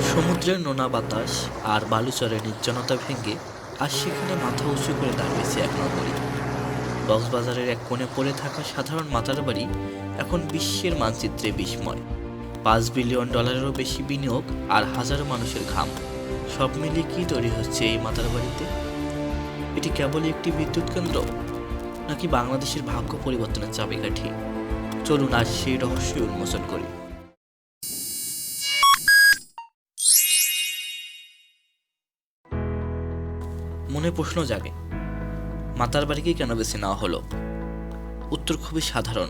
সমুদ্রের নোনা বাতাস আর বালুচরের নির্জনতা ভেঙে আজ সেখানে মাথা উঁচু করে দাঁড়িয়েছে এক নগরী। কক্সবাজারের এক কোণে পড়ে থাকা সাধারণ মাতার বাড়ি এখন বিশ্বের মানচিত্রে বিস্ময়। $5 বিলিয়নেরও বেশি বিনিয়োগ আর হাজারো মানুষের ঘাম, সব মিলিয়ে কি তৈরি হচ্ছে এই মাতার বাড়িতে? এটি কেবলই একটি বিদ্যুৎ কেন্দ্র, নাকি বাংলাদেশের ভাগ্য পরিবর্তনের চাবিকাঠি? চলুন আজ সেই রহস্যই উন্মোচন করি। মনে প্রশ্ন জাগে, মাতার বাড়িকে কেন বেছে নেওয়া হলো? উত্তর খুবই সাধারণ।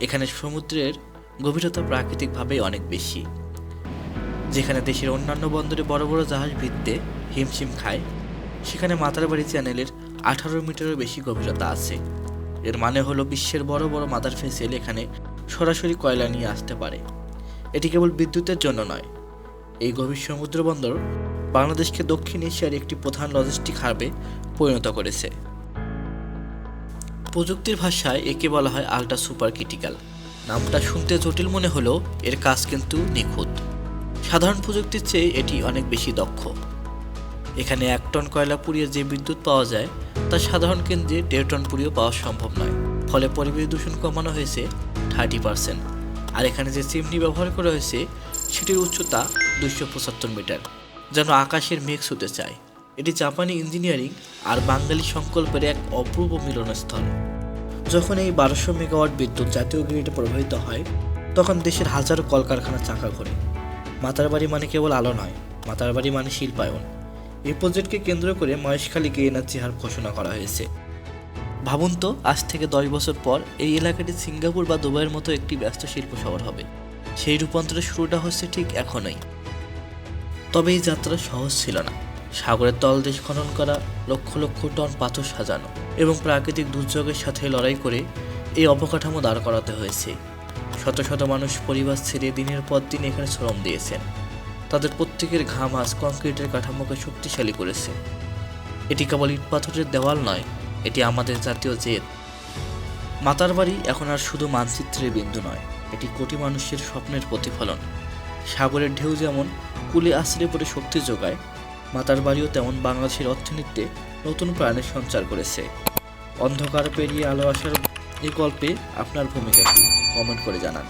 এখানে সমুদ্রের গভীরতা প্রাকৃতিকভাবেই অনেক বেশি। যেখানে দেশের অন্যান্য বন্দরে বড় বড় জাহাজ ভিড়তে হিমশিম খায়, সেখানে মাতার বাড়ি চ্যানেলের 18 মিটারের বেশি গভীরতা আছে। এর মানে হলো বিশ্বের বড় বড় মাদার ভেসেল এখানে সরাসরি কয়লা নিয়ে আসতে পারে। এটি কেবল বিদ্যুতের জন্য নয়, এই গভীর সমুদ্র বন্দর বাংলাদেশকে দক্ষিণ এশিয়ার একটি প্রধান লজিস্টিক হাবে পরিণত করেছে। প্রযুক্তির ভাষায় একে বলা হয় আল্ট্রা সুপার ক্রিটিক্যাল। নামটা শুনতে জটিল মনে হলেও এর কাজ কিন্তু নিখুঁত। সাধারণ প্রযুক্তির চেয়ে এটি অনেক বেশি দক্ষ। এখানে 1 টন কয়লা পুড়িয়ে যে বিদ্যুৎ পাওয়া যায় তা সাধারণ কেন্দ্রে 1.5 টন পুড়িয়ে পাওয়া সম্ভব নয়। ফলে পরিবেশ দূষণ কমানো হয়েছে 30%। আর এখানে যে চিমনি ব্যবহার করা হয়েছে সেটির উচ্চতা 275 মিটার, যেন আকাশের মেঘ ছুঁতে চায়। এটি জাপানি ইঞ্জিনিয়ারিং আর বাঙালি সংকল্পের এক অপূর্ব মিলনস্থল। যখন এই 1200 মেগাওয়াট বিদ্যুৎ জাতীয় গ্রিডে প্রবাহিত হয়, তখন দেশের হাজারো কলকারখানা চাকা ঘোরে। মাতার বাড়ি মানে কেবল আলো নয়, মাতার বাড়ি মানে শিল্পায়ন। এই প্রজেক্টকে কেন্দ্র করে মহেশখালীকে এনার্জি হাব ঘোষণা করা হয়েছে। ভাবুন তো, আজ থেকে 10 বছর পর এই এলাকাটি সিঙ্গাপুর বা দুবাইয়ের মতো একটি ব্যস্ত শিল্প শহর হবে। সেই রূপান্তরের শুরুটা হচ্ছে ঠিক এখনই। তবে এই যাত্রা সহজ ছিল না। সাগরের তলদেশ খনন করা, লক্ষ লক্ষ টন পাথর সাজানো এবং প্রাকৃতিক দুর্যোগের সাথে লড়াই করে এই অবকাঠামো দাঁড় করাতে হয়েছে। শত শত মানুষ পরিবার ছেড়ে দিনের পর দিন এখানে শ্রম দিয়েছেন। তাদের প্রত্যেকের ঘাম আজ কংক্রিটের কাঠামোকে শক্তিশালী করেছে। এটি কেবল ইট পাথরের দেওয়াল নয়, এটি আমাদের জাতীয় জেদ। মাতার বাড়ি এখন আর শুধু মানচিত্রের বিন্দু নয়, এটি কোটি মানুষের স্বপ্নের প্রতিফলন। সাগরের ঢেউ যেমন কুলে আশ্রে পড়ে শক্তি যোগায়, মাতার বাড়িও তেমন বাংলাদেশের অর্থনীতিতে নতুন প্রাণের সঞ্চার করেছে। অন্ধকার পেরিয়ে আলো আসার এই গল্পে আপনার ভূমিকা কি? কমেন্ট করে জানান।